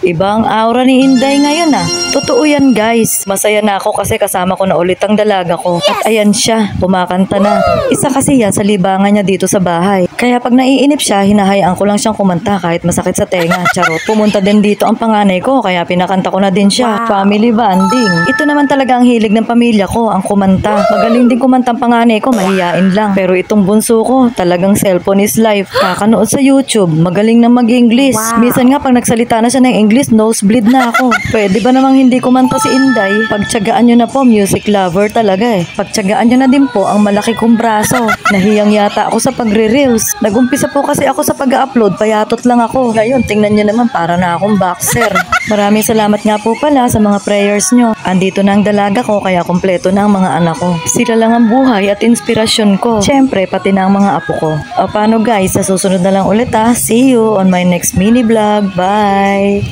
Ibang aura ni Inday ngayon ah. Totoo yan guys. Masaya na ako kasi kasama ko na ulit ang dalaga ko. At ayan siya, kumakanta na. Isa kasi yan sa libangan niya dito sa bahay. Kaya pag naiinip siya, hinahayaan ko lang siyang kumanta kahit masakit sa tenga. Charot. Pumunta din dito ang panganay ko kaya pinakanta ko na din siya. Family bonding. Ito naman talaga ang hilig ng pamilya ko, ang kumanta. Magaling din kumanta ang panganay ko, mahiyain lang. Pero itong bunso ko, talagang cellphone is life. Kakanood sa YouTube, magaling na mag-English. Minsan nga pag nagsalita na siya ng English, nosebleed na ako. Pwede ba namang hindi kumanta si Inday? Pagtyagaan nyo na po, music lover talaga eh. Pagtyagaan nyo na din po ang malaki kong braso. Nahiyang yata ako sa pagre-reels. Nag-umpisa po kasi ako sa pag-upload, payatot lang ako. Ngayon, tingnan nyo naman, para na akong boxer. Maraming salamat nga po pala sa mga prayers nyo. Andito na ang dalaga ko, kaya kompleto na ang mga anak ko. Sila lang ang buhay at inspirasyon ko. Siyempre, pati na ang mga apo ko. O paano guys, sa susunod na lang ulit ha. See you on my next mini vlog. Bye!